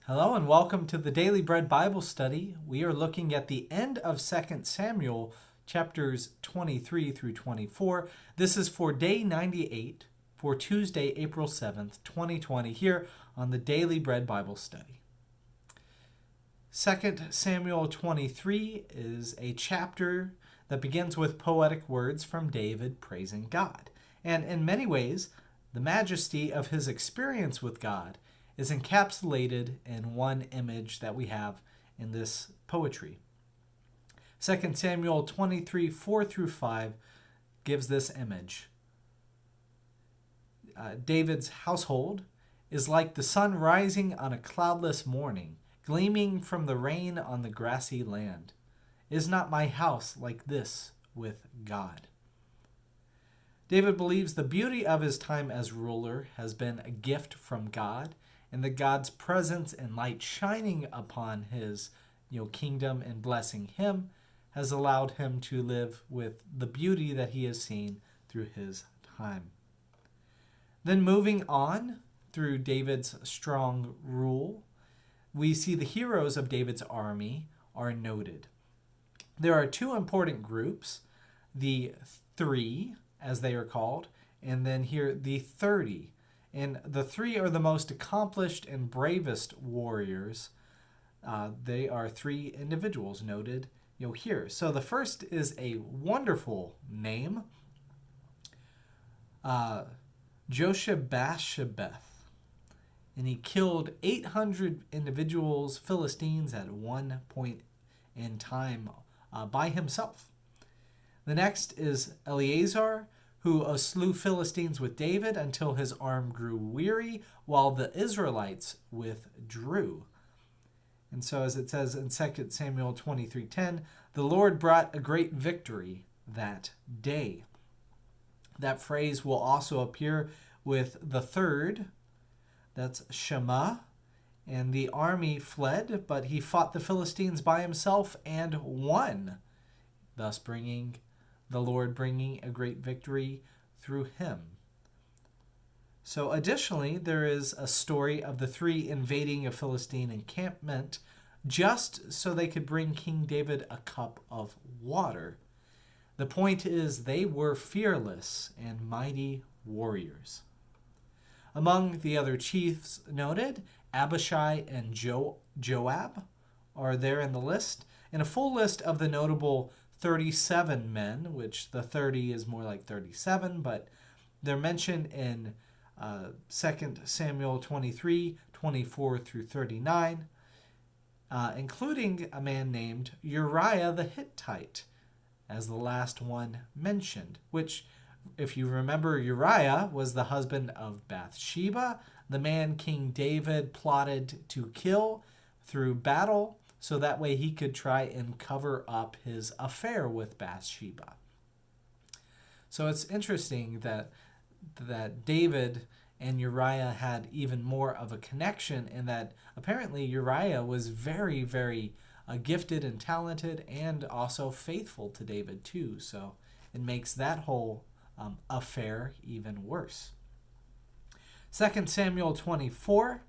Hello and welcome to the Daily Bread Bible Study. We are looking at the end of 2 Samuel chapters 23 through 24. This is for day 98 for Tuesday, April 7th, 2020 here on the Daily Bread Bible Study. 2 Samuel 23 is a chapter that begins with poetic words from David praising God. And in many ways, the majesty of his experience with God is encapsulated in one image that we have in this poetry. 2 Samuel 23, 4 through 5 gives this image. David's household is like the sun rising on a cloudless morning, gleaming from the rain on the grassy land. Is not my house like this with God? David believes the beauty of his time as ruler has been a gift from God, and that God's presence and light shining upon his kingdom and blessing him has allowed him to live with the beauty that he has seen through his time. Then moving on through David's strong rule, we see the heroes of David's army are noted. There are two important groups, the 3, as they are called, and then here the 30. And the 3 are the most accomplished and bravest warriors. They are 3 individuals noted here. So the first is a wonderful name, Josheb-Basshebeth. And he killed 800 individuals, Philistines, at one point in time by himself. The next is Eleazar, who slew Philistines with David until his arm grew weary, while the Israelites withdrew. And so as it says in 2 Samuel 23:10, the Lord brought a great victory that day. That phrase will also appear with the third, that's Shema, and the army fled, but he fought the Philistines by himself and won, thus the Lord bringing a great victory through him. So additionally, there is a story of the 3 invading a Philistine encampment just so they could bring King David a cup of water. The point is they were fearless and mighty warriors. Among the other chiefs noted, Abishai and Joab are there in the list, and a full list of the notable 37 men, which the 30 is more like 37, but they're mentioned in 2 Samuel 23, 24 through 39, including a man named Uriah the Hittite as the last one mentioned, which, if you remember, Uriah was the husband of Bathsheba, the man King David plotted to kill through battle, so that way he could try and cover up his affair with Bathsheba. So it's interesting that David and Uriah had even more of a connection, and that apparently Uriah was very, very gifted and talented and also faithful to David too. So it makes that whole affair even worse. 2 Samuel 24.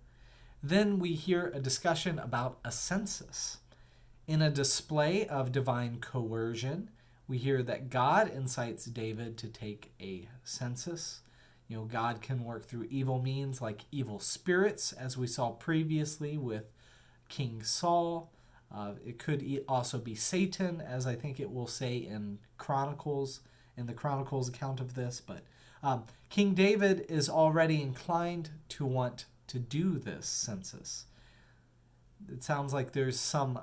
Then we hear a discussion about a census. In a display of divine coercion, we hear that God incites David to take a census. God can work through evil means like evil spirits, as we saw previously with King Saul. It could also be Satan, as I think it will say in the Chronicles account of this. But King David is already inclined to want to do this census. It sounds like there's some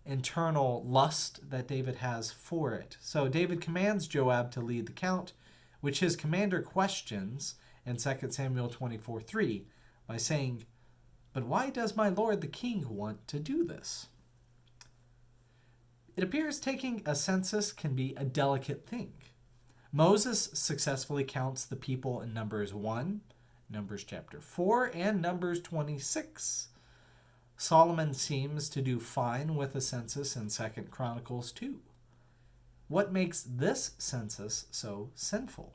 internal lust that David has for it. So David commands Joab to lead the count, which his commander questions in 2 Samuel 24:3 by saying, "But why does my lord the king want to do this?" It appears taking a census can be a delicate thing. Moses successfully counts the people in Numbers 1, Numbers chapter 4, and Numbers 26. Solomon seems to do fine with a census in 2 Chronicles 2. What makes this census so sinful?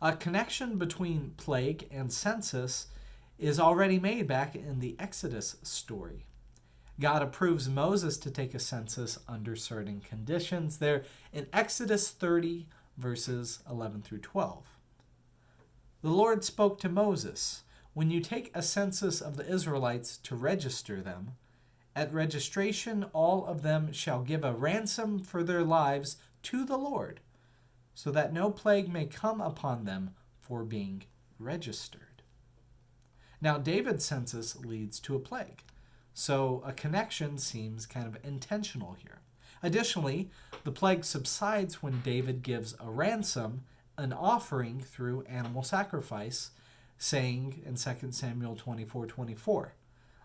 A connection between plague and census is already made back in the Exodus story. God approves Moses to take a census under certain conditions there in Exodus 30, verses 11 through 12. The Lord spoke to Moses, "When you take a census of the Israelites to register them, at registration all of them shall give a ransom for their lives to the Lord, so that no plague may come upon them for being registered." Now, David's census leads to a plague, so a connection seems kind of intentional here. Additionally, the plague subsides when David gives a ransom, an offering through animal sacrifice, saying in 2 Samuel 24:24,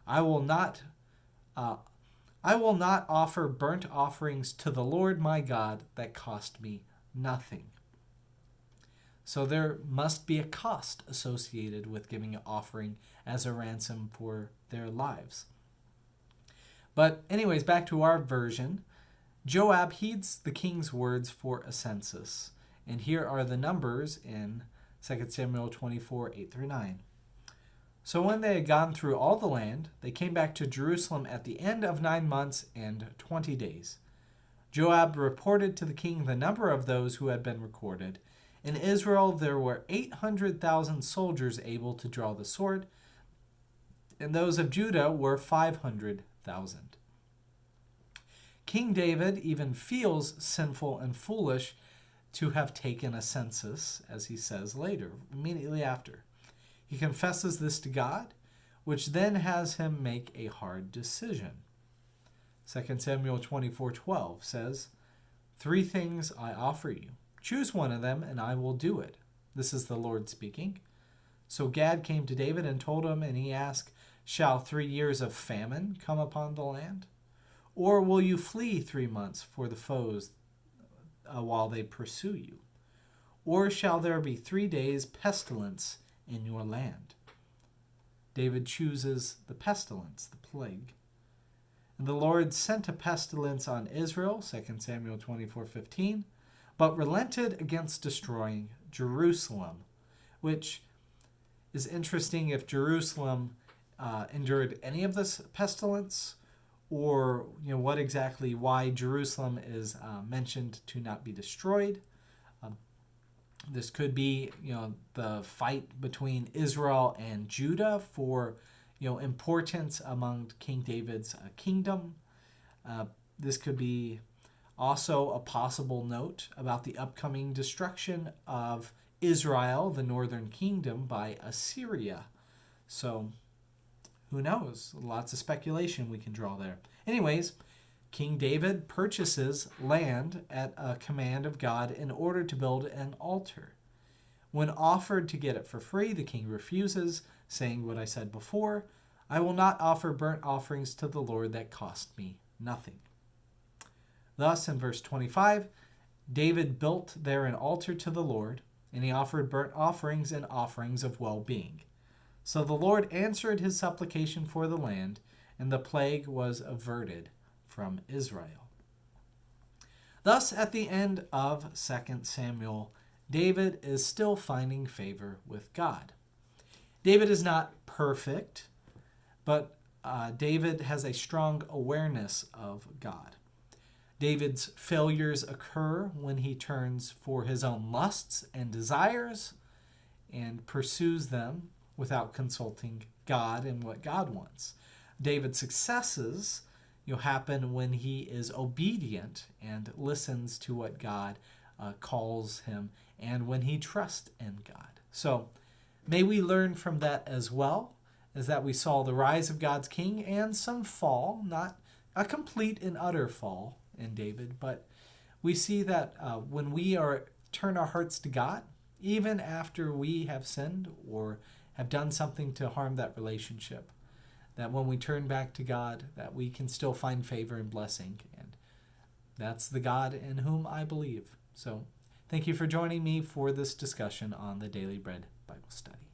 I will not offer burnt offerings to the Lord my God that cost me nothing. So there must be a cost associated with giving an offering as a ransom for their lives. But anyways, back to our version. Joab heeds the king's words for a census. And here are the numbers in 2 Samuel 24, 8 through 9. So when they had gone through all the land, they came back to Jerusalem at the end of 9 months and 20 days. Joab reported to the king the number of those who had been recorded. In Israel there were 800,000 soldiers able to draw the sword, and those of Judah were 500,000. King David even feels sinful and foolish to have taken a census, as he says later, immediately after. He confesses this to God, which then has him make a hard decision. 2 Samuel 24:12 says, 3 things I offer you. Choose one of them, and I will do it. This is the Lord speaking. So Gad came to David and told him, and he asked, Shall 3 years of famine come upon the land? Or will you flee 3 months for the foes while they pursue you? Or shall there be 3 days pestilence in your land? David chooses the pestilence, the plague. And the Lord sent a pestilence on Israel, 2 Samuel 24:15, but relented against destroying Jerusalem, which is interesting if Jerusalem endured any of this pestilence, or why Jerusalem is mentioned to not be destroyed. This could be the fight between Israel and Judah for importance among King David's kingdom. This could be also a possible note about the upcoming destruction of Israel, the northern kingdom, by Assyria. So who knows? Lots of speculation we can draw there. Anyways, King David purchases land at a command of God in order to build an altar. When offered to get it for free, the king refuses, saying what I said before, I will not offer burnt offerings to the Lord that cost me nothing. Thus, in verse 25, David built there an altar to the Lord, and he offered burnt offerings and offerings of well-being. So the Lord answered his supplication for the land, and the plague was averted from Israel. Thus, at the end of 2 Samuel, David is still finding favor with God. David is not perfect, but David has a strong awareness of God. David's failures occur when he turns for his own lusts and desires and pursues them without consulting God and what God wants. David's successes happen when he is obedient and listens to what God calls him, and when he trusts in God. So may we learn from that as well, as that we saw the rise of God's king and some fall, not a complete and utter fall in David, but we see that when we turn our hearts to God, even after we have sinned or have done something to harm that relationship, that when we turn back to God, that we can still find favor and blessing. And that's the God in whom I believe. So thank you for joining me for this discussion on the Daily Bread Bible Study.